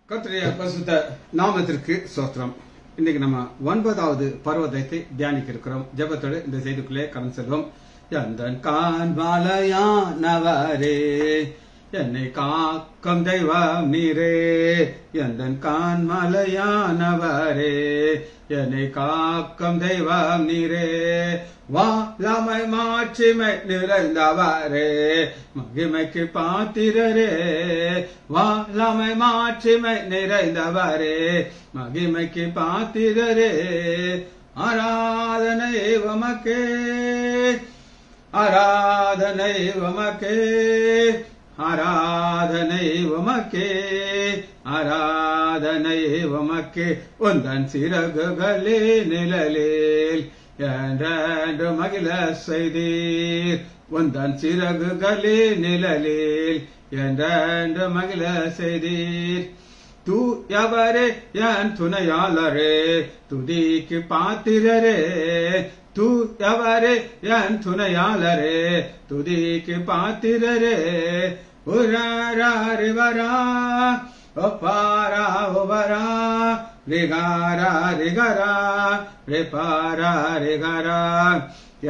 கர்த்தருடைய பரிசுத்த நாமத்திற்கு ஸ்தோத்திரம். இன்னைக்கு நம்ம 9வது பர்வதத்தை தியானிக்க இருக்கிறோம். ஜெபத்தோடு இந்த செய்திக்குள்ளே கடந்து செல்வோம். எந்தன் காண்பாலயானவரே, என்னை காக்கும் தெய்வம் நீரே. எந்தன் காண்மலையானவரே, என்னை காக்கும் தெய்வம் நீரே. வாழமை மாட்சிமை நிறைந்தவரே, மகிமைக்கு பாத்திரரே. வாழமை மாட்சிமை நிறைந்தவரே, மகிமைக்கு பாத்திரரே. ஆராதனை உமக்கே, ஆராதனை உமக்கே, ஆராதனை உமக்கே, ஆராதனை உமக்கே. உந்தன் சிறகுகளே நிழலில் என்று மகிழ செய்தீர். உந்தன் சிறகுகளே நிழலில் என்று மகிழ செய்தீர். தூயவரே என் துணையாளரே, துதிக்கு பாத்திரரே. தூயவரே என் துணையாளரே, துதிக்கு பாத்திரரே. உரரா ரிவரா ஒப்பாரா ஒவரா, ரிகாரா ரிகரா, ரிபாரா ரிகரா.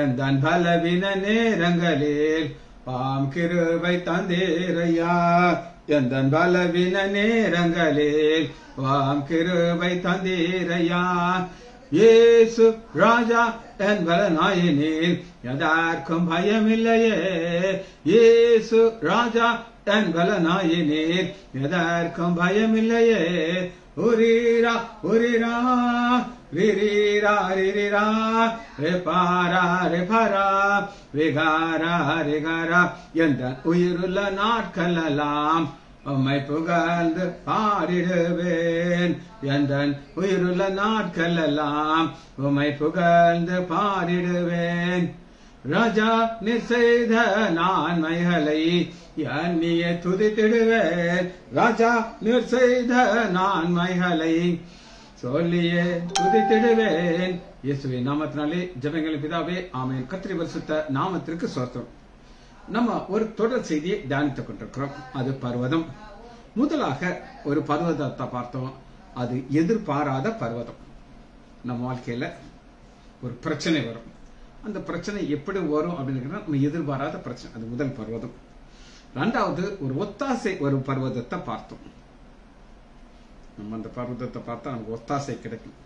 எந்தன் பலவீன நேரங்களில் பாம் கிருபை தந்தேரையா. எந்தன் பலவீன நேரங்களில் பாம் கிருபை தந்தேரையா. இயேசு ராஜா என் பலனாயினீர், எதற்கும் பயமில்லையே. இயேசு ராஜா என் பலனாயினீர், எதற்கும் பயமில்லையே. உரீரா உரீரா, ரிரீரா ரிரீரா, ரெபாரா ரெபாரா, ரிகாரா ரிகாரா. என்ற உயிருள்ள நாட்கள் எல்லாம் உம்மை புகழ்ந்து பாடிடுவேன். எந்தன் உயிருள்ள நாட்கள் எல்லாம் உம்மை புகழ்ந்து பாடிடுவேன். ராஜா நீர் செய்த நன்மைகளை எண்ணிய துதித்திடுவேன். ராஜா நீர் செய்த நன்மைகளை சொல்லியே துதித்திடுவேன். இயேசுவின் நாமத்தினாலே ஜெபங்கள் பிதாவே, ஆமென். கர்த்தருடைய பரிசுத்த நாமத்திற்கு ஸ்தோத்திரம். நம்ம ஒரு தொடர் செய்தியை தியானித்துக் கொண்டிருக்கிறோம். அது பர்வதம். முதலாக ஒரு பர்வதத்தை பார்த்தோம். அது எதிர்பாராத பர்வதம். நம்ம வாழ்க்கையில ஒரு பிரச்சனை வரும். அந்த பிரச்சனை எப்படி வரும் அப்படின்னு நம்ம எதிர்பாராத பிரச்சனை. அது முதல் பர்வதம். இரண்டாவது ஒரு ஒத்தாசை ஒரு பர்வதத்தை பார்த்தோம். நம்ம அந்த பர்வதத்தை பார்த்தா நமக்கு ஒத்தாசை கிடைக்கும்.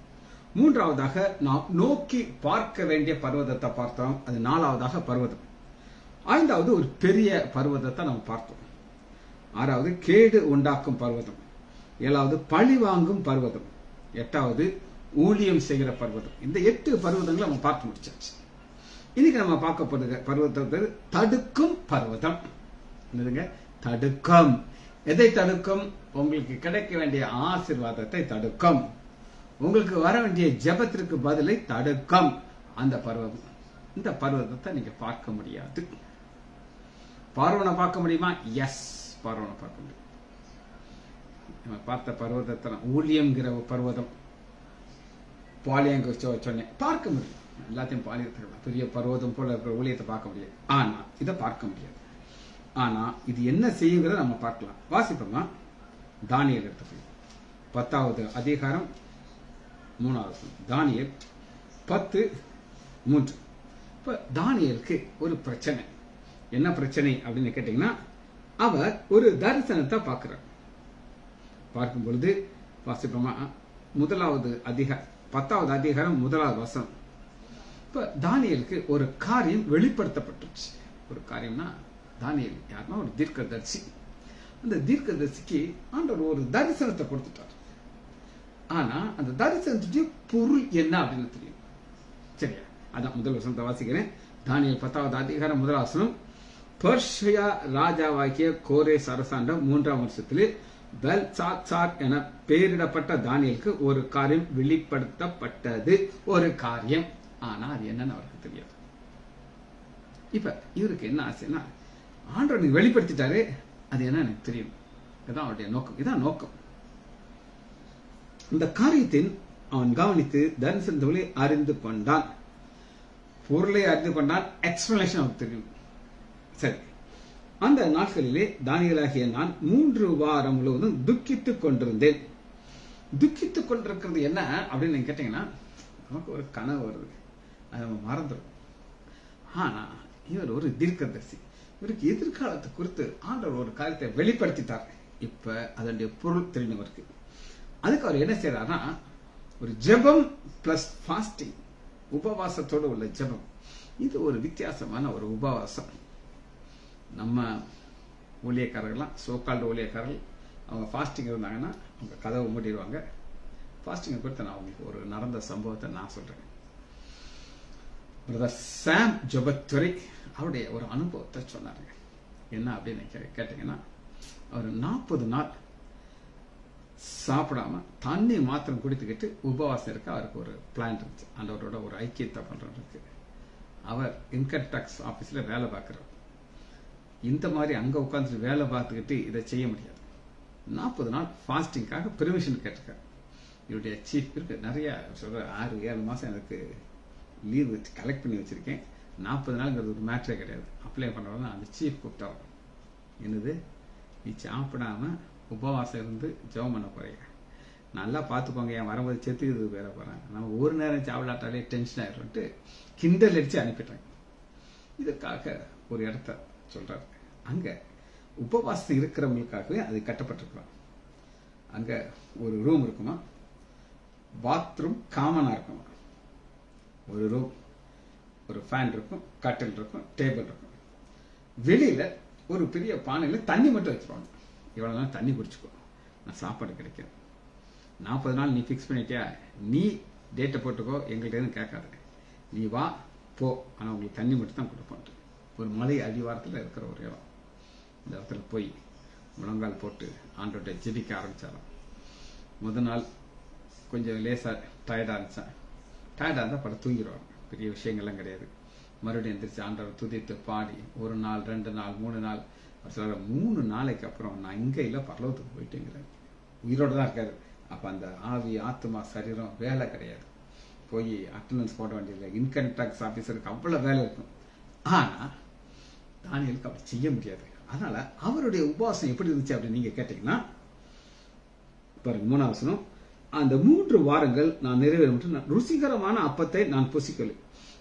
மூன்றாவதாக நாம் நோக்கி பார்க்க வேண்டிய பர்வதத்தை பார்த்தோம். அது நாலாவதாக பர்வதம். ஐந்தாவது ஒரு பெரிய பர்வதத்தை நம்ம பார்த்தோம். ஆறாவது கேடு உண்டாக்கும் பர்வதம். ஏழாவது பழி வாங்கும் பர்வதம். எட்டாவது ஊழியம் செய்கிற பர்வதம். இந்த 8 பர்வதங்களை நம்ம பார்த்து முடிச்சாச்சு. இன்னைக்கு நம்ம பார்க்க போற பர்வதத்தை தடுக்கும் பர்வதம். என்னதுங்க? தடுக்கும். எதை தடுக்கும்? உங்களுக்கு கிடைக்க வேண்டிய ஆசீர்வாதத்தை தடுக்கும். உங்களுக்கு வர வேண்டிய ஜெபத்திற்கு பதிலை தடுக்கும் அந்த பர்வதம். இந்த பர்வதத்தை நீங்க பார்க்க முடியாது. பார்வனை பார்க்க முடியுமா? எஸ், பார்வனை பார்க்க முடியும். நம்ம பார்த்த பர்வதத்தை ஊழியம்ங்கிற பர்வதம், பாலியங்க சொன்னேன், பார்க்க முடியும். எல்லாத்தையும் பாலியத்தை பெரிய பர்வதம் போல இருக்கிற ஊழியத்தை பார்க்க முடியாது. ஆனா இதை பார்க்க முடியாது. ஆனா இது என்ன செய்யுங்கிறத நம்ம பார்க்கலாம். வாசிப்போமா? தானியேல் எடுத்துக்கணும். 10வது அதிகாரம் 3வது. தானியேல் 10:3. இப்ப தானியேலுக்கு ஒரு பிரச்சனை. என்ன பிரச்சனை அப்படின்னு கேட்டீங்கன்னா, அவர் ஒரு தரிசனத்தை பார்க்கிறார். பார்க்கும் பொழுது வாசிப்போமா? 10வது அதிகாரம் 1வது வசனம். இப்ப தானியேலுக்கு ஒரு காரியம் வெளிப்படுத்தப்பட்டுச்சு. ஒரு காரியம்னா, தானியேல் யாருன்னா ஒரு தீர்க்கதரிசி. அந்த தீர்க்கதரிசிக்கு ஆண்டவர் ஒரு தரிசனத்தை கொடுத்துட்டார். ஆனா அந்த தரிசனத்துடைய பொருள் என்ன அப்படின்னு தெரியும். சரியா? அதான் முதல் வசனத்தை வாசிக்கிறேன். தானியேல் 10வது அதிகாரம் 1வது வசனம். பெர்ஷியா ராஜாவாகிய கோரேஸ் அரசாண்ட 3ஆம் வருஷத்திலே பெல்சாத்சார் என பெயரிடப்பட்ட தானியேலுக்கு ஒரு காரியம் வெளிப்படுத்தப்பட்டது. ஒரு காரியம். ஆனா அது என்னன்னு அவருக்கு தெரியாது. இப்ப இவருக்கு என்ன ஆசைன்னா, ஆண்டவர் வெளிப்படுத்திட்டாரு, அது என்ன எனக்கு தெரியும். இதுதான் அவருடைய நோக்கம். இதான் நோக்கம். இந்த காரியத்தின் அவன் கவனித்து தரிசனத்தை அறிந்து கொண்டான். பொருளை அறிந்து கொண்டான். எக்ஸ்பிளனேஷன் அவருக்கு தெரியும். சரி, அந்த நாட்களிலே தானியேலாகிய நான் 3 வாரம் முழுவதும் துக்கித்துக் கொண்டிருந்தேன். துக்கித்துக் கொண்டிருக்கிறது என்ன அப்படின்னு நீங்க கேட்டீங்கன்னா, நமக்கு ஒரு கனவு வருது, அது நம்ம மறந்துடும். ஆனா இவர் ஒரு தீர்க்கதரிசி, இவருக்கு எதிர்காலத்தை குறித்து ஆண்டவர் ஒரு காரியத்தை வெளிப்படுத்திட்டார். இப்ப அதனுடைய பொருள் தெரிந்தவருக்கு அதுக்கு அவர் என்ன செய்யறாருன்னா, ஒரு ஜெபம் பிளஸ் ஃபாஸ்டிங், உபவாசத்தோடு உள்ள ஜெபம். இது ஒரு வித்தியாசமான ஒரு உபவாசம். நம்ம ஊழியக்காரர்கள்லாம், சோகால்டு ஊழியக்காரர்கள், அவங்க ஃபாஸ்டிங் இருந்தாங்கன்னா அவங்க கதவை மூடிடுவாங்க. ஃபாஸ்டிங்கை குறித்து நான் உங்களுக்கு ஒரு நடந்த சம்பவத்தை நான் சொல்றேன். பிரதர் சாம் ஜெபத்துறை அவருடைய ஒரு அனுபவத்தை சொன்னாருங்க. என்ன அப்படின்னு கேட்டீங்கன்னா, அவர் 40 நாள் சாப்பிடாம தண்ணி மாத்திரம் குடித்துக்கிட்டு உபவாசம் இருக்க அவருக்கு ஒரு பிளான் இருந்துச்சு. ஆண்டவரோட ஒரு ஐக்கியத்தை பண்றதுக்கு. அவர் இன்கம் டாக்ஸ் ஆபீஸ்ல வேலை பார்க்கிறார். இந்த மாதிரி அங்க உட்காந்துட்டு வேலை பார்த்துக்கிட்டு இதை செய்ய முடியாது. 40 நாள் ஃபாஸ்டிங்காக பெர்மிஷன் கேட்டிருக்காரு. இவருடைய சீஃப் இருக்கு, நிறைய சொல்ற 6-7 மாசம் எனக்கு லீவ் கலெக்ட் பண்ணி வச்சிருக்கேன், 40 நாளுங்கிறது ஒரு மேட்டரே கிடையாது, அப்ளை பண்றவங்க அந்த சீஃப் கூப்பிட்டாரு. என்னது, நீ சாப்பிடாம உபவாசம் இருந்து ஜெபம் பண்ண போறீங்க, நல்லா பார்த்துக்கோங்க, என் வரும்போது செத்து இது வேற போறாங்க, நம்ம ஒரு நேரம் சாப்பிடாட்டாலே டென்ஷன் ஆயிடும்ட்டு கிண்டல் அடிச்சு அனுப்பிட்டாங்க. இதற்காக ஒரு இடத்த சொல்றாரு. அங்க உபவாசம் இருக்கிறவங்களுக்காகவே அது கட்டப்பட்டிருக்கலாம். அங்க ஒரு ரூம் இருக்குமா, பாத்ரூம் காமனா இருக்குமா, ஒரு ரூம், ஒரு ஃபேன் இருக்கும், கட்டில் இருக்கும், டேபிள் இருக்கும். வெளியில ஒரு பெரிய பானையில தண்ணி மட்டும் வச்சிருவாங்க. இவ்வளவு நாள் தண்ணி குடிச்சுக்கோ, நான் சாப்பாடு கிடைக்கும். 40 நாள் நீ பிக்ஸ் பண்ணிட்டியா, நீ டேட்டை போட்டுக்கோ, எங்கள்கிட்ட எதுவும் கேட்காது, நீ வா போ, ஆனா உங்களுக்கு தண்ணி மட்டும் தான் கொடுப்போம். ஒரு மலை அடிவாரத்தில் இருக்கிற ஒரு இடம். இந்த இடத்துல போய் முழங்கால் போட்டு ஆண்டோட்ட ஜெபிக்க ஆரம்பிச்சாராம். முதல் நாள் கொஞ்சம் லேசா டயர்டா இருந்துச்சான். டயர்டா இருந்தா படம் தூங்கிடுவாங்க, பெரிய விஷயங்கள்லாம் கிடையாது. மறுபடியும் எந்திரிச்சு ஆண்டவர் துதித்து பாடி 1 நாள் 2 நாள் 3 நாள், 3 நாளைக்கு அப்புறம் நான் இங்க இல்ல பரலோகத்துக்கு போயிட்டேங்கிறார். உயிரோட தான் இருக்காரு. அப்ப அந்த ஆவி ஆத்மா சரீரம் வேலை கிடையாது. போய் அட்டண்டன்ஸ் போட வேண்டியது, இன்கம் டாக்ஸ் ஆபீசருக்கு அவ்வளவு வேலை இருக்கும். ஆனா தானியேலுக்கு அப்படி செய்ய முடியாது. அதனால அவருடைய உபவாசம் எப்படி இருந்துச்சு அப்படின்னு நீங்க கேட்டீங்கன்னா, பாருங்க 3ஆம் வசனம், அந்த 3 வாரங்கள் நான் நிறைவேறும் ருசிகரமான அப்பத்தை நான் புசிக்கல.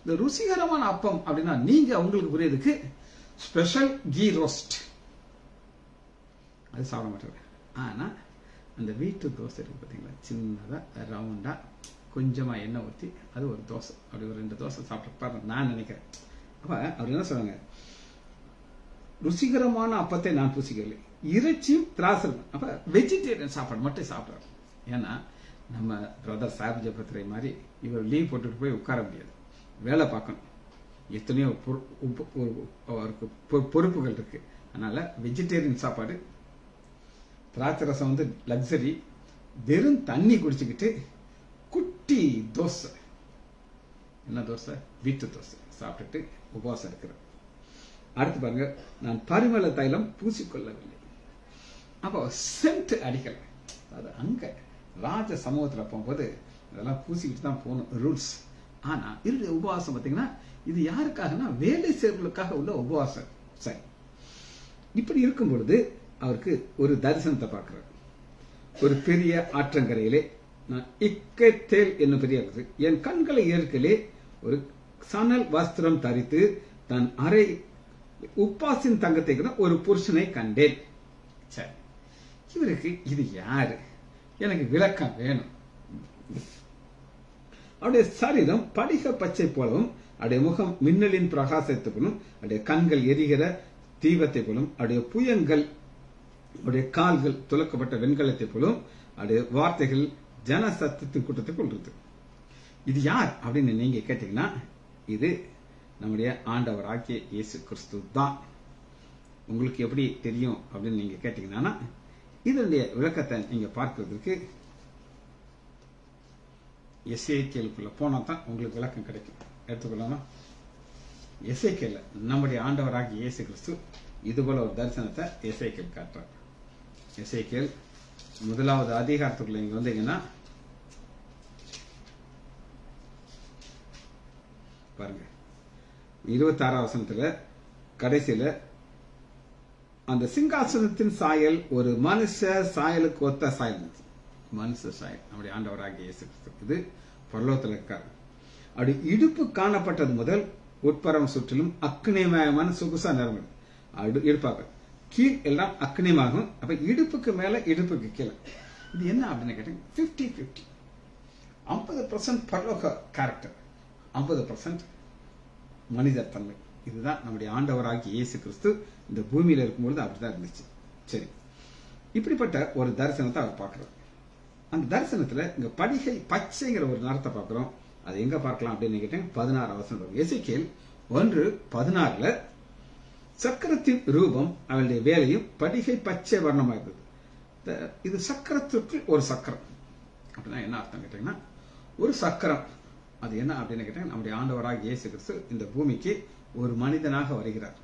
இந்த ருசிகரமான அப்பம் அப்படின்னா நீங்க உங்களுக்கு புரியதுக்கு ஸ்பெஷல் கீ ரோஸ்ட் அது சாப்பிட மாட்டாங்க. ஆனா அந்த வீட்டு தோசை இருக்கு பாத்தீங்களா, சின்னதா ரவுண்டா கொஞ்சமா எண்ணெய் ஊற்றி அது ஒரு தோசை, அப்படி ஒரு 2 தோசை சாப்பிட்டு நான் நினைக்கிறேன். அப்ப அவர் என்ன சொல்றாங்க, ருசிகரமான அப்பத்தை நான் புசிக்கவில்லை, இறைச்சியும் திராசரும். அப்ப வெஜிடேரியன் சாப்பாடு மட்டும் சாப்பிடுறாரு. ஏன்னா நம்ம பிரதர் சாப் ஜெபத்துறை மாதிரி இவர் லீவ் போட்டுட்டு போய் உட்கார முடியாது, வேலை பார்க்கணும், எத்தனையோ அவருக்கு பொறுப்புகள் இருக்கு. அதனால வெஜிடேரியன் சாப்பாடு, திராட்சை ரசம் வந்து லக்ஸரி, வெறும் தண்ணி குடிச்சுக்கிட்டு குட்டி தோசை, என்ன தோசை, வீட்டு தோசை சாப்பிட்டுட்டு உபவாசம் இருக்கிற. அடுத்து பாருங்க, நான் பரிமள தைலம் பூசிக்கொள்ளவில்லை. அப்போ சென்ட் அடிக்கல. அது அங்க ராஜ சமூகத்துல போகும்போது இதெல்லாம் பூசிக்கிட்டு தான் போகணும், ரூல்ஸ். ஆனா இவருடைய உபவாசம் பாத்தீங்கன்னா, இது யாருக்காகனா வேலை செய்வர்களுக்காக உள்ள உபவாசம். சரி, இப்படி இருக்கும் பொழுது அவருக்கு ஒரு தரிசனத்தை பார்க்கிறார். ஒரு பெரிய ஆற்றங்கரையிலே நான் இக்கத்தேல் என்னும் பெரிய என் கண்களை ஏற்கலே ஒரு சணல் வஸ்திரம் தரித்து தன் அறை உப்பாசின் தங்கத்தை ஒரு புருஷனை கண்டேன். சரி, இவருக்கு இது யாரு, எனக்கு விளக்கம் வேணும். அவருடைய சரீரம் படிக பச்சை போலவும், அவருடைய முகம் மின்னலின் பிரகாசத்தை போலும், அவருடைய கண்கள் எரிகிற தீபத்தை போலும், அவருடைய புயங்கள், அவருடைய கால்கள் துலக்கப்பட்ட வெண்கலத்தை போலும், அவருடைய வார்த்தைகள் ஜன சத்தத்தின் கூட்டத்தை கொண்டிருக்கு. இது யார் அப்படின்னு நீங்க கேட்டீங்கன்னா, இது நம்முடைய ஆண்டவராகிய இயேசு கிறிஸ்து தான். உங்களுக்கு எப்படி தெரியும் அப்படின்னு நீங்க கேட்டீங்கன்னா, இதனுடைய விளக்கத்தை நீங்க பார்க்கிறதுக்கு எசேக்கியேலுக்குள்ள போனா தான் உங்களுக்கு விளக்கம் கிடைக்கும். எடுத்துக்கொள்ளலாம். எசேக்கியேல் நம்முடைய ஆண்டவராகிய இயேசு கிறிஸ்து இது போல ஒரு தரிசனத்தை எசேக்கியேல் காட்டுறார். எசேக்கியேல் 1வது அதிகாரத்துக்குள்ள நீங்க வந்தீங்கன்னா பாருங்க, 26ஆம் வசனத்துல கடைசியில அந்த சிங்காசனத்தின் சாயல் ஒரு மனுஷ சாயலுக்கு ஒத்த சாயல். மனுஷ சாயல் நம்முடைய ஆண்டவராகிய இயேசு கிறிஸ்து. இது பரலோகத்தில் இருக்காரு. அப்படி இடுப்பு காணப்பட்டது முதல் உட்புறம் சுற்றிலும் அக்னிமயமான சொகுசா நிறங்கள். இடுப்பாக கீழ் எல்லாம் அக்னிமாகும். அப்ப இடுப்புக்கு மேல இடுப்புக்கு கீழே. இது என்ன அப்படின்னு கேட்டீங்க, 50-50. 50% பரலோக கேரக்டர், 50% மனிதர் தன்மை. இதுதான் நம்முடைய ஆண்டவராகிய இயேசு கிறிஸ்து இந்த பூமியில இருக்கும்பொழுது அப்படிதான் இருந்துச்சு. சரி, இப்படிப்பட்ட ஒரு தரிசனத்தை அவர் பார்க்கிறார். அந்த தரிசனத்துல இங்க படிகை பச்சைங்கிற ஒரு நிறத்தை பார்க்கிறோம். அது எங்க பார்க்கலாம் அப்படின்னு கேட்டேன், 16 வசனம். எசேக்கியேல் 1:16 சக்கரத்தின் ரூபம் அவளுடைய வேலையும் படிகை பச்சை வர்ணமா இருந்தது. இது சக்கரத்திற்கு ஒரு சக்கரம் அப்படின்னா என்ன அர்த்தம் கேட்டீங்கன்னா, ஒரு சக்கரம். அது என்ன அப்படின்னு கேட்டீங்கன்னா, நம்முடைய ஆண்டவராக இயேசு கிறிஸ்து இந்த பூமிக்கு ஒரு மனிதனாக வருகிறார்.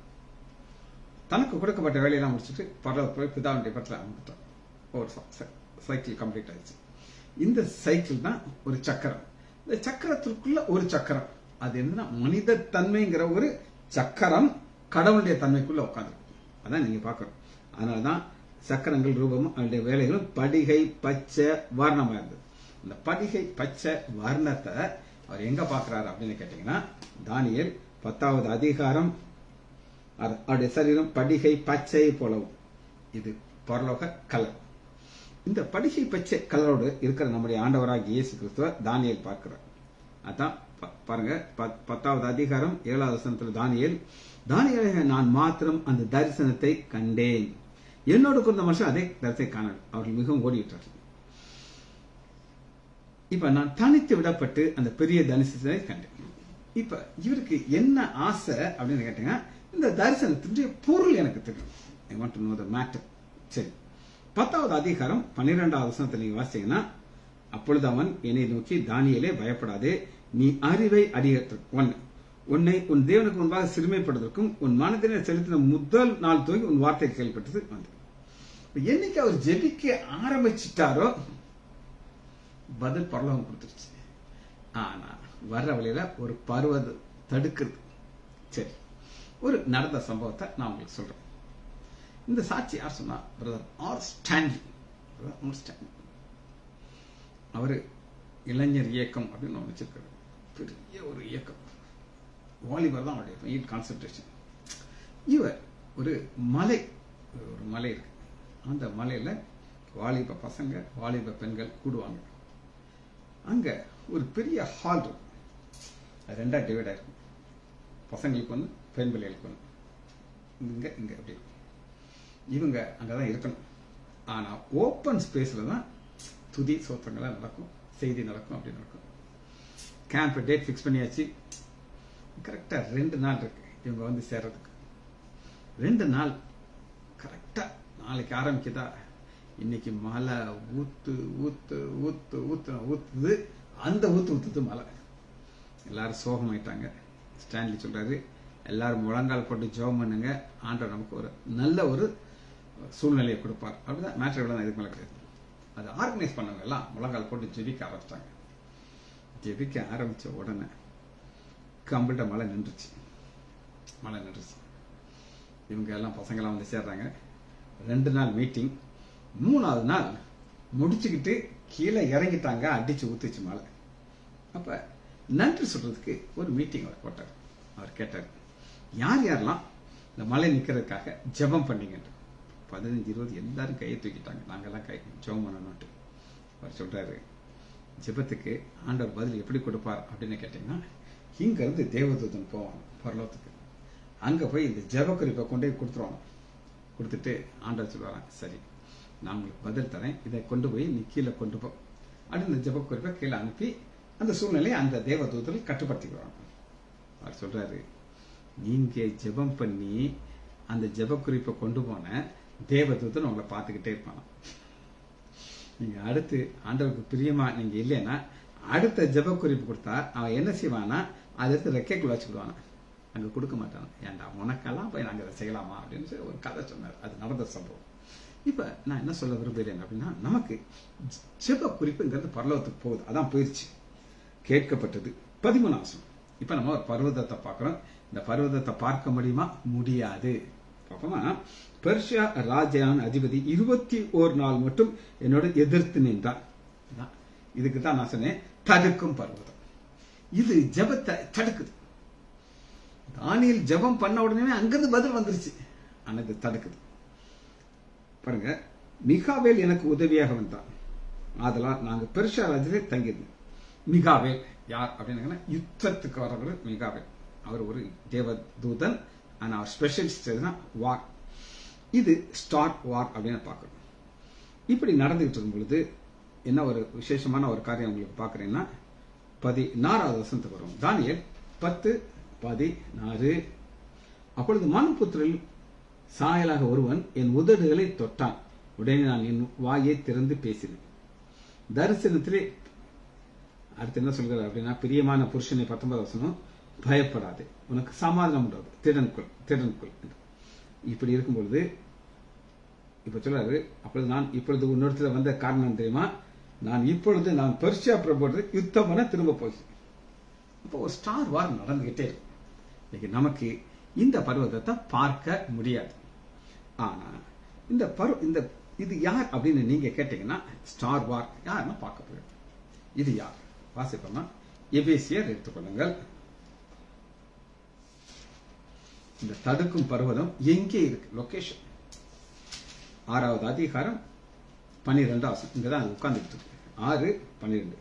தனக்கு கொடுக்கப்பட்ட வேலையெல்லாம் முடிச்சுட்டு பரலோக போய் பிதாவுடைய படத்தில் அமர்ந்துட்டார். ஒரு சைக்கிள் கம்ப்ளீட் ஆயிடுச்சு. இந்த சைக்கிள் தான் ஒரு சக்கரம். இந்த சக்கரத்திற்குள்ள ஒரு சக்கரம். அது என்னன்னா மனித தன்மைங்கிற ஒரு சக்கரம் கடவுளுடைய தன்மைக்குள்ள உட்காந்துருக்கு. அதான் நீங்க பார்க்கணும். அதனாலதான் சக்கரங்கள் ரூபமும் அவருடைய வேலைகளும் படிகை பச்சை வர்ணமா இருந்தது. இந்த படிகை பச்சை வர்ணத்தை அவர் எங்க பார்க்கிறாரு அப்படின்னு கேட்டீங்கன்னா, தானியேல் 10வது அதிகாரம். அவருடைய சரீரம் படிகை பச்சை போலவும். இது பரலோக கலர். இந்த படிகை பச்சை கலரோடு இருக்கிற நம்முடைய ஆண்டவராகிய இயேசு கிறிஸ்துவ தானியேல் பார்க்கிறார். அதான் பாருங்க, 10வது அதிகாரம் 7வது வசனத்தில் தானியேல் நான் மாத்திரம் அந்த தரிசனத்தை கண்டேன். என்னோடு இருந்த மனுஷன் அதே தரிசனத்தை காண அவர்கள் மிகவும் ஓடிவிட்டார்கள். இப்ப நான் தனித்து விடப்பட்டு அந்த பெரிய தரிசனத்தை கண்டேன். இப்ப இவருக்கு என்ன ஆசை அப்படின்னு கேட்டீங்கன்னா, இந்த தரிசனத்தினுடைய பொருள் எனக்கு தெரியும். I want to know the matter. சரி, 10வது அதிகாரம் 12வது வசனத்தை நீங்க வாசிச்சீங்கன்னா, அப்பொழுது அவன் என்னை நோக்கி, தானியேலே பயப்படாதே, நீ அறிவை அடியற்ற உன்னை உன் தேவனுக்கு முன்பாக சிறுமைப்படுவதற்கும் உன் மனதினை செலுத்தின முதல் நாள் துவங்கி உன் வார்த்தை கேள்விப்பட்டது வந்தது. என்னைக்கு அவர் ஜெபிக்க ஆரம்பிச்சிட்டாரோ பதில் பரலோகம் கொடுத்துருச்சு. ஆனா வர்ற வழியில ஒரு பருவத தடுக்குது. சரி, ஒரு நடந்த சம்பவத்தை நான் உங்களுக்கு சொல்றேன். இந்த சாட்சி யார் சொன்னா, பிரதர் ஆர் ஸ்டான்லி. அவரு இளைஞர் இயக்கம் அப்படின்னு ஒன்று வச்சிருக்காரு. பெரிய ஒரு இயக்கம். வாலிபர் தான் அவருடைய மெயின் கான்சென்ட்ரேஷன். இவர் ஒரு மலை இருக்கு. அந்த மலையில வாலிப பசங்க வாலிப பெண்கள் கூடுவாங்க. அங்க ஒரு பெரிய ஹால் இருக்கும். ரெண்டா டிவைட் ஆயிருக்கும். பசங்களுக்கு ஒன்று, பெண் பிள்ளைகளுக்கு ஒன்று. இங்க இங்க அப்படி இருக்கும். இவங்க அங்கதான் இருக்கணும். ஆனா ஓப்பன் ஸ்பேஸ்ல தான் துதி சோத்திரங்கள்லாம் நடக்கும், செய்தி நடக்கும், அப்படி நடக்கும். கேம்ப் டேட் ஃபிக்ஸ் பண்ணியாச்சு. கரெக்டா 2 நாள் இருக்கு இவங்க வந்து சேர்றதுக்கு. 2 நாள் கரெக்டா நாளைக்கு ஆரம்பிக்குதா, இன்னைக்கு மழை ஊத்து ஊத்து ஊத்து ஊத்து ஊத்துது. அந்த ஊத்துது மழை. எல்லாரும் சோகமாயிட்டாங்க. ஸ்டான்லி சொல்றாரு, எல்லாரும் முழங்கால் போட்டு ஜெபம் பண்ணுங்க, ஆண்டவர் நமக்கு ஒரு நல்ல ஒரு சூழ்நிலையை கொடுப்பார். அப்படிதான் மேட்டர் எவ்வளவு இதுக்கு மேல கிடையாது. அதை ஆர்கனைஸ் பண்ணவங்க எல்லாம் முழங்கால் போட்டு ஜெபிக்க ஆரம்பிச்சிட்டாங்க. ஜெபிக்க ஆரம்பிச்ச உடனே கம்ப்ளீட்டா மழை நின்றுச்சு. இவங்க எல்லாம் பசங்களாம் வந்து சேர்றாங்க. 2 நாள் மீட்டிங். 3வது நாள் முடிச்சுக்கிட்டு கீழே இறங்கிட்டாங்க. அடிச்சு ஊத்துச்சு மழை. அப்ப நன்றி சொல்றதுக்கு ஒரு மீட்டிங் அவர் போட்டார். அவர் கேட்டார், யார் யாரெல்லாம் இந்த மழை நிக்கிறதுக்காக ஜெபம் பண்ணீங்க. 15-20 எல்லாரும் கையை தூக்கிட்டாங்க. நாங்கெல்லாம் கை ஜெபம் பண்ணணும்ட்டு. அவர் சொல்றாரு, ஜெபத்துக்கு ஆண்டவர் பதில் எப்படி கொடுப்பார் அப்படின்னு கேட்டீங்கன்னா, இங்க இருந்து தேவதூதன் போவாங்க பரலோகத்துக்கு. அங்க போய் இந்த ஜெப குறிப்பை கொண்டு கொடுத்துருவாங்க. கொடுத்துட்டு ஆண்டவர் சொல்லுவாங்க, சரி நான் உங்களுக்கு பதில் தரேன், இதை கொண்டு போய் நீ கீழே கொண்டு போ அப்படின்னு இந்த ஜெப குறிப்பை கீழே அனுப்பி அந்த சூழ்நிலையை அந்த தேவதூதர்கள் கட்டுப்படுத்திக்குவாங்க. அவர் சொல்றாரு, நீங்க ஜெபம் பண்ணி அந்த ஜெப குறிப்பை கொண்டு போன தேவதூதன் உங்களை பார்த்துக்கிட்டே இருப்பாங்க. நீங்க அடுத்து ஆண்டவருக்கு பிரியமா நீங்க இல்லைன்னா அடுத்த ஜெப குறிப்பு கொடுத்தா அவன் என்ன செய்வானா, அதை எடுத்து ரெக்கைக்குள்ள வச்சுக்கிடுவானா, அங்க கொடுக்க மாட்டான். ஏன்டா உனக்கெல்லாம் போய் நாங்க அதை செய்யலாமா அப்படின்னு சொல்லி ஒரு கதை சொன்னார். அது நடந்த சம்பவம். இப்ப நான் என்ன சொல்ல விரும்புகிறேன் அப்படின்னா, நமக்கு ஜெப குறிப்புங்கிறது பரலோகத்துக்கு போகுது. அதான் போயிடுச்சு, கேட்கப்பட்டது. 13 இப்ப நம்ம ஒரு பர்வதத்தை பார்க்கிறோம். இந்த பர்வதத்தை பார்க்க முடியுமா? முடியாது. பார்ப்போமா? பெர்ஷியா ராஜான் அதிபதி 21 நாள் மட்டும் என்னோட எதிர்த்து நின்றார். இதுக்கு தான் நான் சொன்னேன் தடுக்கும் பர்வதம். இது ஜெபத்தை தடுக்குது. தானியேல் ஜெபம் பண்ண உடனே அங்கிருந்து பதில் வந்துருச்சு. ஆனா இது தடுக்குது. பாருங்க, மிகாவேல் எனக்கு உதவியாக வந்தான், அதெல்லாம் நாங்க பெர்ஷியா ராஜ்யத்திலே தங்கியிருந்தோம். மிகாவேல் யார் அப்படின்னு யுத்தத்துக்கு வரவர் மிகாவேல். அவர் ஒரு தேவதூதன். ஆனா அவர் ஸ்பெஷலிஸ்ட் வார். இது ஸ்டார் வார் அப்படின்னு பாக்குறோம். இப்படி நடந்துகிட்டு இருக்கும் பொழுது என்ன ஒரு விசேஷமான ஒரு காரியம் உங்களுக்கு பாக்குறேன்னா 14வது வசனத்துக்கு வரும். தானியேல் 10:14. அப்பொழுது மனுபுத்திரில் சாயலாக ஒருவன் என் உதடுகளை தொட்டான். உடனே நான் என் வாயை திறந்து பேசினேன். தரிசனத்திலே அடுத்து என்ன சொல்கிறார் அப்படின்னா, பிரியமான புருஷனை 19வது வசனம், பயப்படாது, உனக்கு சமாதானம் உண்டாது, திடன்கொள். இப்படி இருக்கும்பொழுது இப்ப சொல்றாரு, அப்பொழுது நான் இப்பொழுது உன்னிடத்துல வந்த காரணம் தெரியுமா, நான் பெர்ஷியா பிரபு யுத்தம் பண்ண திரும்ப போகிறேன். அப்போ ஒரு ஸ்டார் வார் நடந்துகிட்டே இருக்கு. நமக்கு இந்த பர்வதத்தை பார்க்க முடியாது. ஆனா இந்த இது யார் அப்படின்னு நீங்க கேட்டீங்கன்னா, ஸ்டார் வார் யாருன்னா பார்க்க போயிடும். இது யார் வாசிப்போமா? எபேசியர் எடுத்துக்கொள்ளுங்கள். இந்த தடுக்கும் பர்வதம் எங்கே இருக்கு? லொகேஷன் 6வது அதிகாரம் 12வது வசனம். இங்கதான் உட்கார்ந்துட்டு இருக்கு. 6:12.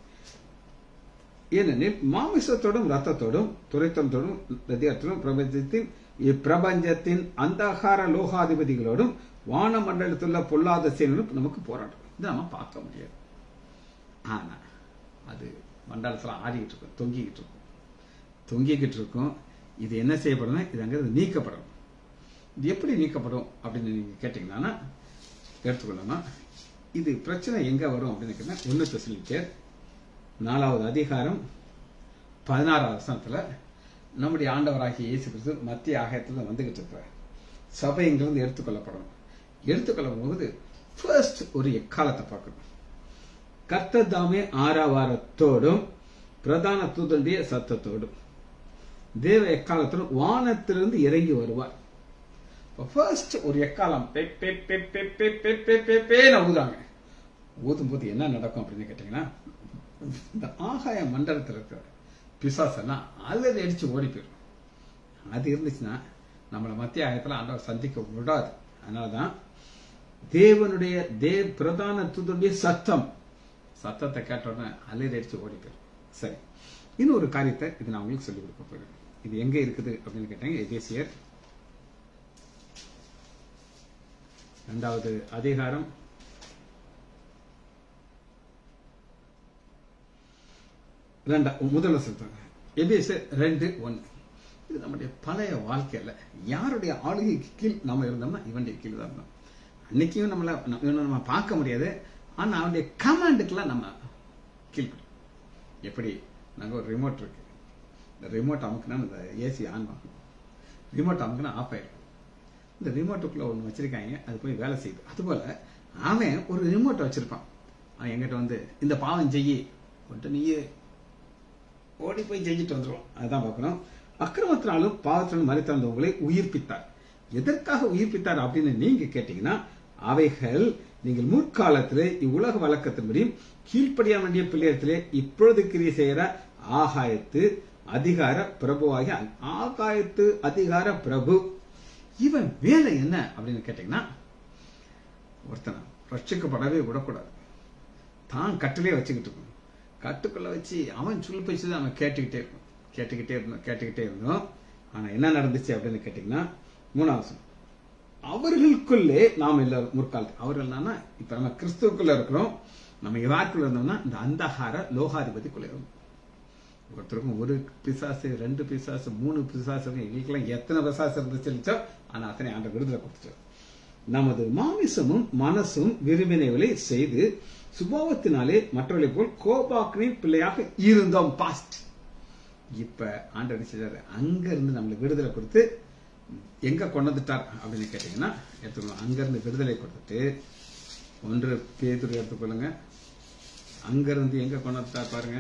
ஏனெனில் மாமிசத்தோடும் ரத்தத்தோடும் துரைத்தத்தோடும் ரதியத்தோடும் பிரபஞ்சத்தின் அந்தகார லோகாதிபதிகளோடும் வானமண்டலத்துள்ள பொல்லாத சேனலும் நமக்கு போராட்டம். இதை நம்ம பார்க்க முடியாது. ஆனா அது மண்டலத்துல ஆடிக்கிட்டு இருக்கும், தொங்கிக்கிட்டு இருக்கும். இது என்ன செய்யப்படும்? இது அங்கிருந்து நீக்கப்படும். இது எப்படி நீக்கப்படும் அப்படின்னு நீங்க கேட்டீங்கன்னா எடுத்துக்கொள்ளணும். இது பிரச்சனை எங்க வரும் அப்படின்னு கேட்டா 1 தெசலோனிக்கேயர் 4வது அதிகாரம் 16வது வசனத்துல நம்முடைய ஆண்டவராகிய இயேசு கிறிஸ்து மத்திய ஆகாயத்துல வந்துகிட்டு இருக்கிறார். சபை இங்கிருந்து எடுத்துக்கொள்ளும் போது ஃபர்ஸ்ட் ஒரு எக்காலத்தை பார்க்கணும். கர்த்தர் தாமே ஆரவாரத்தோடும் பிரதான தூதனுடைய சத்தத்தோடும் தேவ எக்காலத்தோடும் வானத்திலிருந்து இறங்கி வருவார். ஃபர்ஸ்ட் ஒரு எக்காலம் ஊதாங்க. ஊதும் போது என்ன நடக்கும் அப்படின்னு கேட்டீங்கன்னா, இந்த ஆகாய மண்டலத்தில் இருக்கிற பிசாசெல்லாம் அல்லது அடிச்சு ஓடி போயிடும். அது இருந்துச்சுன்னா நம்மளை மத்திய ஆயத்தில் ஆண்டவர் சந்திக்க விடாது. அதனாலதான் தேவனுடைய பிரதான தூதனுடைய சத்தத்தை கேட்ட உடனே அல்லது அடிச்சு ஓடி போயிடும். சரி, இன்னொரு காரியத்தை இது நான் உங்களுக்கு சொல்லிக் கொடுக்க போறேன். இது எங்க இருக்குது அப்படின்னு கேட்டாங்க. எபேசியர் 2வது அதிகாரம் 1 வசனம். எபேசியர் 2:1. இது நம்முடைய பழைய வாழ்க்கையில யாருடைய ஆளுகைக்கு கீழ் நம்ம இருந்தோம்னா இவனுடைய கீழ் தான் இருந்தோம். அன்னைக்கும் நம்ம பார்க்க முடியாது. ஆனா அவனுடைய கமாண்டுக்கெல்லாம் நம்ம கீழ்படும். எப்படி? நாங்க ஒரு ரிமோட் இருக்கு. இந்த ரிமோட் அமுக்குனா இந்த ஏசி ஆன் ஆகும், ரிமோட் அமுக்குனா ஆஃப் ஆயிடும். இந்த ரிமோட்டுக்குள்ள ஒண்ணு வச்சிருக்காங்க, அது போய் வேலை செய்யுது. அதுபோல அவன் ஒரு ரிமோட் வச்சிருப்பான். அவன் எங்கிட்ட வந்து இந்த பாவம் செய்யி நீயே ஓடி போய் செஞ்சுட்டு வந்துருவான். அதுதான் பார்க்கணும். அக்கிரமத்தினாலும் பாவத்தினாலும் மரித்த உங்களை உயிர்ப்பித்தார். எதற்காக உயிர்ப்பித்தார் அப்படின்னு நீங்க கேட்டீங்கன்னா, அவைகள் நீங்கள் முற்காலத்திலே இவ்வுலக வழக்கத்தின்படியும் கீழ்ப்படியா வேண்டிய பிள்ளையத்திலே இப்பொழுது கிரியை செய்கிற ஆகாயத்து அதிகார பிரபுவாகிய ஆகாயத்து அதிகார பிரபு. இவன் வேலை என்ன அப்படின்னு கேட்டீங்கன்னா, ஒருத்தனை ரட்சிக்கப்படவே விடக்கூடாது. தான் கட்டிலே வச்சுக்கிட்டு இருக்கணும். கட்டுக்குள்ள வச்சு அவன் சொல்லி பேச்சு அவன் கேட்டுக்கிட்டே இருந்தோம். ஆனா என்ன நடந்துச்சு அப்படின்னு கேட்டீங்கன்னா, 3வது அவர்களுக்குள்ளே நாம் எல்லாரும் முற்காலத்து அவர்கள் இப்ப நம்ம கிறிஸ்துக்குள்ள இருக்கிறோம். நம்ம யாருக்குள்ள இருந்தோம்னா இந்த அந்தகார லோகாதிபதிக்குள்ள இருந்தோம். ஒருத்தருக்கும் 1 பிசாசு 2 பிசாசு 3 பிசாசு எங்களுக்கெல்லாம் எத்தனை பிசாசு இருந்துச்சு. ஆனா அத்தனை ஆண்ட விடுதலை கொடுத்துட்டோம். நமது மாமிசமும் மனசும் விரும்பினைகளை செய்து சுபாவத்தினாலே மற்றவர்களை போல் கோபாக்கினின் பிள்ளையாக இருந்தோம். பாஸ்ட். இப்ப ஆண்டவர் செய்தார், அங்க இருந்து நம்மளுக்கு விடுதலை கொடுத்து எங்க கொண்டுட்டார் அப்படின்னு கேட்டீங்கன்னா எடுத்துக்கணும். அங்க இருந்து விடுதலை கொடுத்துட்டு 1 பேதுரு எடுத்துக்கொள்ளுங்க. அங்க இருந்து எங்க கொண்டுட்டார் பாருங்க.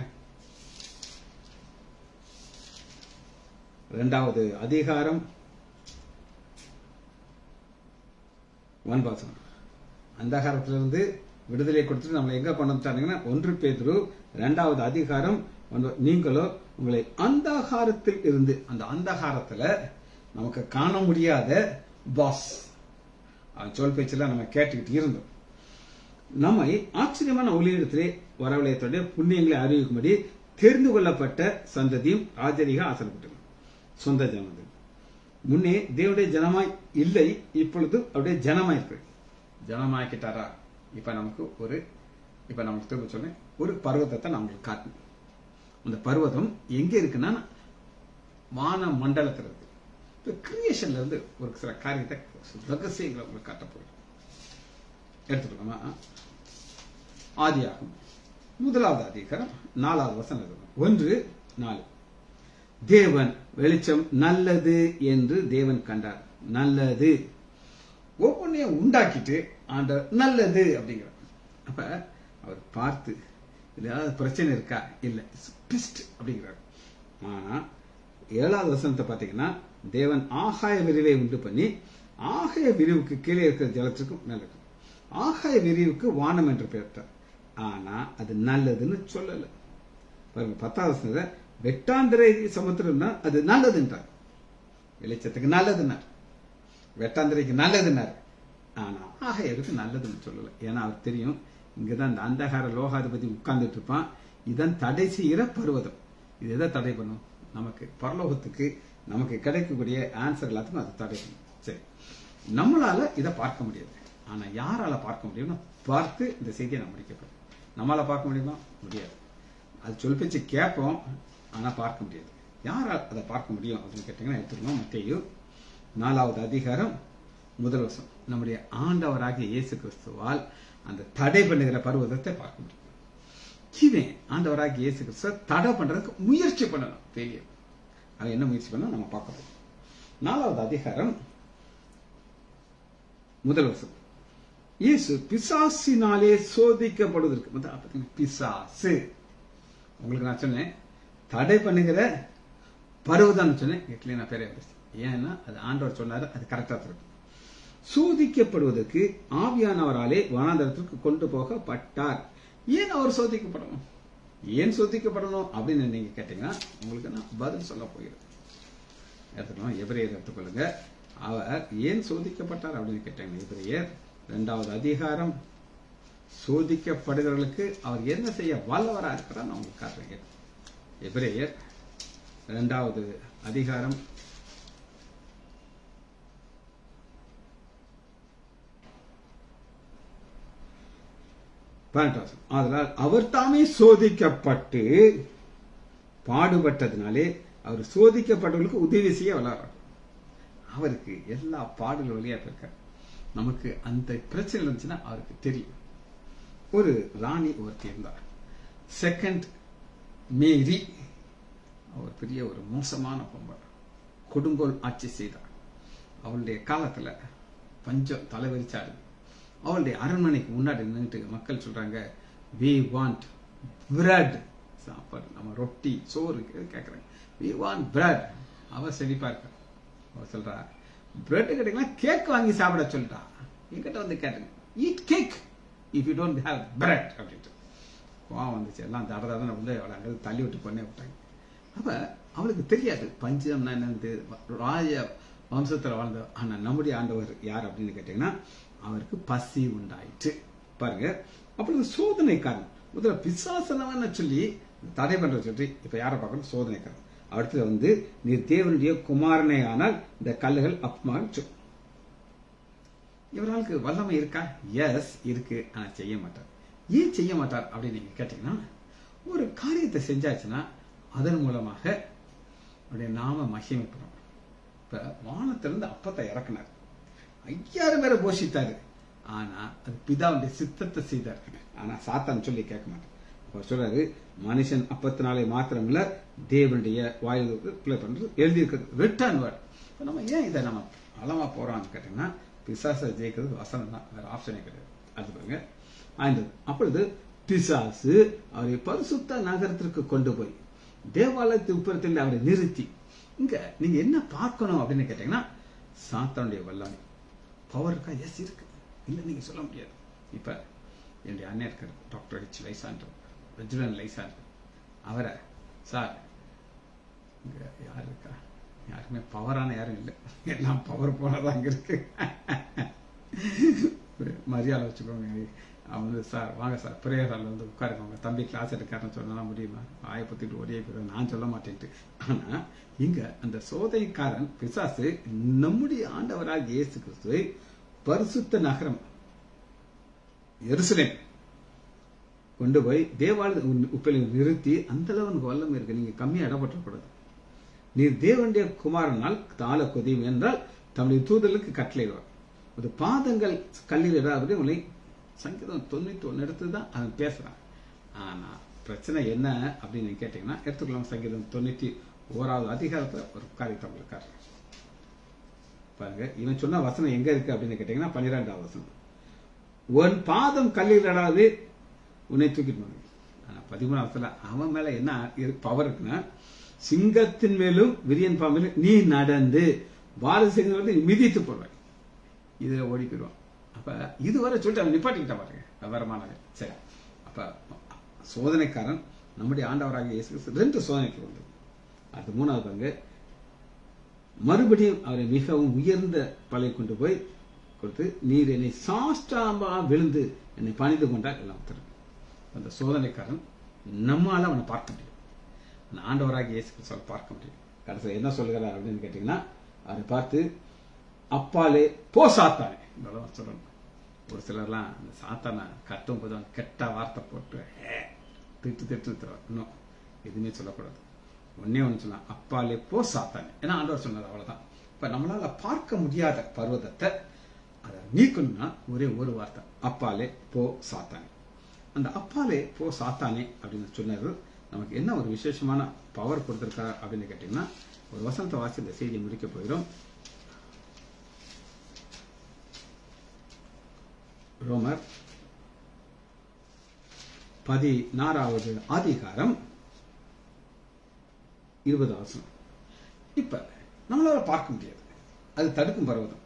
2வது அதிகாரம் வன்பாசனம். அந்தகாரத்திலிருந்து விடுதலை கொடுத்துட்டு நம்மளை எங்க கொண்டு வந்துட்டாங்கன்னா 1 பேதுரு 2வது அதிகாரம், நீங்களோ உங்களை அந்தகாரத்தில் இருந்து, அந்த அந்தகாரத்துல நமக்கு காண முடியாத பாஸ் அவன் சொல் பேச்செல்லாம் நம்ம கேட்டுக்கிட்டு இருந்தோம், நம்மை ஆச்சரியமான ஒளியிடத்திலே வரவழையத்துடைய புண்ணியங்களை அறிவிக்கும்படி தெரிந்து கொள்ளப்பட்ட சந்ததியும் ராஜரீக ஆசனப்பட்டது. சொந்த ஜனது முன்னே தேவனுடைய ஜனமாய் இல்லை, இப்பொழுது அவருடைய ஜனமாய் இருக்கு. ஜனமாக்கிட்டாரா? இப்ப நமக்கு திரும்ப சொன்னேன், ஒரு பர்வதத்தை நான் உங்களுக்கு காட்டணும். அந்த பர்வதம் எங்க இருக்குன்னா வான மண்டலத்தில் இருக்கு. கிரியேஷன்ல இருந்து ஒரு சில காரியத்தை ரகசியங்களை உங்களுக்கு காட்ட போகிறேன். எடுத்துக்கலாமா? ஆதியாகமம் 1வது அதிகாரம் 4வது வசனம் 1:4. தேவன் வெளிச்சம் நல்லது என்று தேவன் கண்டார். நல்லது ஒவ்வொன்றையும் உண்டாக்கிட்டு ஆண்டவர் நல்லது அப்படிங்கிற. அப்ப அவர் பார்த்து ஏதாவது பிரச்சனை இருக்கா? இல்ல, பெஸ்ட் அப்படிங்கிறார். ஆனா 7வது வசனத்தை பாத்தீங்கன்னா, தேவன் ஆகாய விரிவை உண்டு பண்ணி ஆகாய விரிவுக்கு கீழே இருக்கிற ஜலத்திற்கும் நல்லது, ஆகாய விரிவுக்கு வானம் என்று பெயர்த்தார். ஆனா அது நல்லதுன்னு சொல்லல. பாருங்க 10வது வசனத்துல வெட்டாந்திரை சமுத்திரம்னா அது நல்லதுன்றார். வெளிச்சத்துக்கு நல்லதுன்னார், வெட்டாந்திரைக்கு நல்லதுன்னார். ஆனா ஆகாயருக்கு நல்லதுன்னு சொல்லல. ஏன்னா அவர் தெரியும், இங்கதான் இந்த அந்தகார லோகாதிபதி உட்கார்ந்துட்டு இருப்பான். இதன் தடை செய்கிற பர்வதம். இது எதை தடை பண்ணும்? நமக்கு பரலோகத்துக்கு நமக்கு கிடைக்கக்கூடிய ஆன்சர் எல்லாத்துக்கும் அது தடை பண்ணும். சரி, நம்மளால இதை பார்க்க முடியாது. ஆனா யாரால பார்க்க முடியும்னா பார்த்து இந்த செய்தியை நான் முடிக்கப்படும். நம்மளால பார்க்க முடியுமா? முடியாது. அது சொல் பேச்சு கேட்போம், ஆனா பார்க்க முடியாது. யாரால் அதை பார்க்க முடியும் அப்படின்னு கேட்டீங்கன்னா, எடுத்துக்கணும் மத்தேயு 4வது அதிகாரம் 1 வசனம். நம்முடைய ஆண்டவராகிய இயேசு கிறிஸ்துவால் அந்த தடை பண்ணுகிற பர்வதத்தை பார்க்க முடியும். இவன் ஆண்டவராகிய இயேசு கிறிஸ்துவ தடை பண்றதுக்கு முயற்சி பண்ணணும். பெரிய அவன் என்ன முயற்சி பண்ண நம்ம பார்க்க போறோம். 4வது அதிகாரம் 1 வசனம். இயேசு பிசாசினாலே சோதிக்கப்படுவதற்கு, பிசாசு உங்களுக்கு நான் சொன்னேன் தடை பண்ணுகிற பருவதான் சொன்னேன். நான் பேரே ஏன்னா அது ஆண்டவர் சொன்னாரு, அது கரெக்டா இருக்கும். சோதிக்கப்படுவதற்கு ஆவியானவராலே வனாந்தரத்திற்கு கொண்டு போகப்பட்டார். ஏன் அவர் சோதிக்கப்படணும்? ஏன் சோதிக்கப்படணும் அப்படின்னு நீங்க கேட்டீங்கன்னா, உங்களுக்கு நான் பதில் சொல்ல போகிறேன். எடுத்துக்கலாம், எபிரேயர் எடுத்துக்கொள்ளுங்க. அவர் ஏன் சோதிக்கப்பட்டார் அப்படின்னு கேட்டாங்க. எபிரேயர் 2வது அதிகாரம். சோதிக்கப்படுகிறவர்களுக்கு அவர் என்ன செய்ய வல்லவரா இருக்கிறார் நான் உங்களுக்கு காட்டுறேன். எபிரேயர் 2வது அதிகாரம் 18. அதனால் அவர் தாமே சோதிக்கப்பட்டு பாடுபட்டதுனாலே அவர் சோதிக்கப்பட்டவர்களுக்கு உதவி செய்ய வளர்றார். அவருக்கு எல்லா பாடுகள் வழியா இருக்க. நமக்கு அந்த பிரச்சனை இருந்துச்சுன்னா அவருக்கு தெரியும். ஒரு ராணி ஒருத்தி இருந்தார், செகண்ட் மேரி. அவர் பெரிய ஒரு மோசமான பொம்பை, கொடுங்கோல் ஆட்சி செய்தார். அவளுடைய காலத்துல பஞ்சம் தலைவரிச்சாரு. அவளுடைய அரண்மனைக்கு முன்னாடி நின்றுட்டு மக்கள் சொல்றாங்க, we want bread, சாப்பாடு, நம்ம ரொட்டி சோறு கேட்கறாங்க. we want bread. அவ செழிப்பா இருக்க. அவ சொல்றா, பிரெட் கிடைக்கலாம், கேக் வாங்கி சாப்பிட சொல்லிட்டா. என்கிட்ட வந்து கேட்டுங்க, eat cake if you don't have bread அப்படின்ட்டு. கோவம் வந்துச்சு. எல்லாம் தடதான் வந்து அவளை அங்கே தள்ளி விட்டு பண்ணி விட்டாங்க. அப்ப அவளுக்கு தெரியாது பஞ்சம்னா என்னது, ராஜ வம்சத்துல வாழ்ந்த. ஆனா நம்முடைய ஆண்டவர் யார் அப்படின்னு கேட்டீங்கன்னா, அவருக்கு பசி உண்டாயிற்று. பாருங்க, அப்படி சோதனைக்காரன் முதல்ல பிசாசனவன்னு சொல்லி தடை பண்ற சொல்லி இப்ப யாரை பார்க்கணும்? சோதனைக்காரன். அடுத்து வந்து, நீர் தேவனுடைய குமாரனே ஆனால் இந்த கல்லுகள் அப்பமாக. இவராளுக்கு வல்லமை இருக்கா? எஸ் இருக்கு, ஆனா செய்ய மாட்டார். ஏன் செய்ய மாட்டார் அப்படின்னு நீங்க கேட்டீங்கன்னா, ஒரு காரியத்தை செஞ்சாச்சுன்னா அதன் மூலமாக அவருடைய நாம மகிமைப்படும். இப்ப வானத்திலிருந்து அப்பத்தை இறக்குனார், 5000 பேரை போஷித்தாரு. ஆனா அது பிதாவுடைய சித்தத்தை செய்தார். ஆனா சாத்தான் சொல்லி கேட்க மாட்டார். அவர் சொல்றாரு, மனுஷன் அப்பத்தினாலே மாத்திரம் இல்ல தேவனுடைய வாயில் பிள்ளை பண்றது எழுதி இருக்கிறது, ரிட்டர்ன் வேர்ட். நம்ம ஏன் இதை நம்ம அளவா போறோம்னு கேட்டீங்கன்னா, பிசாசை ஜெயிக்கிறது வசனம் தான், வேற ஆப்ஷனே கிடையாது. அது பாருங்க. அப்பொழுது பிசாசு அவரை பரிசுத்த நகரத்திற்கு கொண்டு போய் தேவாலயத்து உட்புறத்தில் அவரை நிறுத்தி, இங்க நீங்க என்ன பார்க்கணும் அப்படின்னு கேட்டீங்கன்னா, சாத்தானுடைய வல்லமை பவர் இருக்கா? எஸ் இருக்கு. இல்லை நீங்க சொல்ல முடியாது. இப்ப என்னுடைய அண்ணன் இருக்கார், டாக்டர் ஹெச் லைசாண்டர், ரெஜிடன்ட் லைசாண்டர். அவரை சார் இங்க யாரு இருக்கா, யாருமே பவரான யாரும் இல்லை, எல்லாம் பவர் போனதான் இங்க இருக்கு, மரியாதை வச்சுக்கோங்க. அவங்க சார் வாங்க சார் பிரேயர் ஹாலில் வந்து உட்காருங்க, தம்பி கிளாஸ் எடுக்காருன்னு சொன்னா முடியுமா, ஆய பத்திட்டு ஒரே பேர் நான் சொல்ல மாட்டேன்ட்டு. ஆனா இங்க அந்த சோதனைக்காரன் பிசாசு நம்முடைய ஆண்டவராக இயேசு கிறிஸ்துவை பரிசுத்த நகரம் எருசலேம் கொண்டு போய் தேவாலய உப்பில் நிறுத்தி, அந்த அளவு உனக்கு வல்லமை இருக்கு, நீங்க கம்மியா இடப்பற்றக்கூடாது, நீர் தேவனுடைய குமாரனால் தாழ கொதியும் என்றால் தம்முடைய தூதர்களுக்கு கட்டளையிடுவார், ஒரு பாதங்கள் கல்லில் இடாதபடி உங்களை சங்கீதம் 91 எடுத்துதான் அவன் பேசுறான். ஆனா பிரச்சனை என்ன அப்படின்னு கேட்டீங்கன்னா, எடுத்துக்கலாம் சங்கீதம் 91வது அதிகாரத்துல ஒரு காரியத்தை உங்களுக்கு பாருங்க. இவன் சொன்ன வசனம் எங்க இருக்கு அப்படின்னு கேட்டீங்கன்னா 12வது வசனம், உன் பாதம் கல்லில் இடாது உன்னை தூக்கிட்டு. ஆனா 13வது அவன் மேல என்ன பவர் இருக்குன்னா, சிங்கத்தின் மேலும் விரியன் பாம்பிலும் நீ நடந்து பாலசிங்க மிதித்து போடுவாய், இதுல ஓடி போயிடுவான். அப்ப இதுவரை சொல்லிட்டு அவன் நிப்பாட்டிக்கிட்ட பாருங்க விவரமானவன். சரி, அப்ப சோதனைக்காரன் நம்முடைய ஆண்டவராக இயேசு கிறிஸ்து 2 சோதனைக்கு வந்தது. அது 3வது பங்கு மறுபடியும் அவரை மிகவும் உயர்ந்த பலை கொண்டு போய் கொடுத்து, நீர் என்னை சாஷ்டாமா விழுந்து என்னை பணிந்து கொண்டால் எல்லாம் தரும். அந்த சோதனைக்காரன் நம்மால அவனை பார்க்க முடியும், ஆண்டவராக இயேசு கிறிஸ்துவை பார்க்க முடியும். கடைசியில் என்ன சொல்கிறார் அப்படின்னு கேட்டீங்கன்னா, அதை பார்த்து அப்பாலே போ சாத்தானே சொல்லணும். ஒரு சிலர்லாம் அந்த சாத்தானை கட்டும் போது கெட்ட வார்த்தை போட்டு திட்டு இன்னும் எதுவுமே சொல்லக்கூடாது. ஒன்னே ஒன்று சொன்னா, அப்பாலே போ சாத்தானே, ஏன்னா ஆண்டவர் சொன்னது அவ்வளவுதான். இப்ப நம்மளால பார்க்க முடியாத பர்வதத்தை அதை நீக்கணும்னா ஒரே ஒரு வார்த்தை, அப்பாலே போ சாத்தானே. அந்த அப்பாலே போ சாத்தானே அப்படின்னு சொன்னது நமக்கு என்ன ஒரு விசேஷமான பவர் கொடுத்திருக்கா அப்படின்னு கேட்டீங்கன்னா, ஒரு வசனத்தை வாசி இந்த செய்தியை முடிக்க போயிடும். ரோமர் 16வது அதிகாரம் 20வது வசனம். இப்ப நம்மளால பார்க்க முடியாது, அது தடுக்கும் பர்வதம்.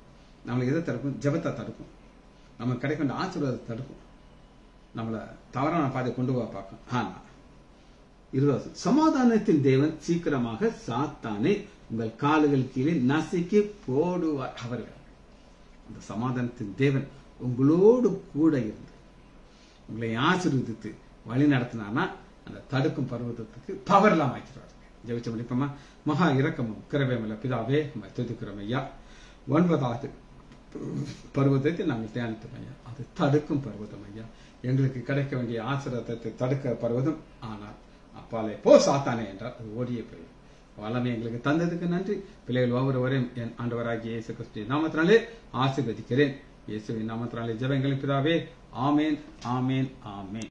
நம்மளை எதை தடுக்கும்? ஜெபத்தை தடுக்கும், நம்ம கிடைக்கின்ற ஆசீர்வாதத்தை தடுக்கும், நம்மளை தவறான பாதை கொண்டு போக பார்க்கும். ஆனா 20வது சமாதானத்தின் தேவன் சீக்கிரமாக சாத்தானை உங்கள் கால்கள் கீழே நசுக்கி போடுவார். அவர்கள் அந்த சமாதானத்தின் தேவன் உங்களோடு கூட இருந்து உங்களை ஆசீர்வதித்து வழி நடத்தினா அந்த தடுக்கும் பர்வதத்துக்கு பவர் எல்லாம் ஆக்கிறார். ஜெபிச்ச முடிப்போமா? மகா இரக்கமும் கிருபையுமுள்ள பிதாவே, துதிக்கிறோம் ஐயா. 9வது பர்வதத்தை நாங்கள் தியானித்தோம் ஐயா, அது தடுக்கும் பர்வதம் ஐயா, எங்களுக்கு கிடைக்க வேண்டிய ஆசீர்வாதத்தை தடுக்க பர்வதம். ஆனால் அப்பாலே போ சாத்தானே என்றால் அது ஓடியே போயிடும். வல்லமை எங்களுக்கு தந்ததுக்கு நன்றி. பிள்ளைகள் ஒவ்வொருவரையும் என் ஆண்டவராகிய இயேசு கிறிஸ்துவின் நாமத்தினாலே ஆசீர்வதிக்கிறேன். இயேசுவின் நாமத்தினாலே ஜெபங்களின் பிதாவே, ஆமேன், ஆமேன், ஆமேன்.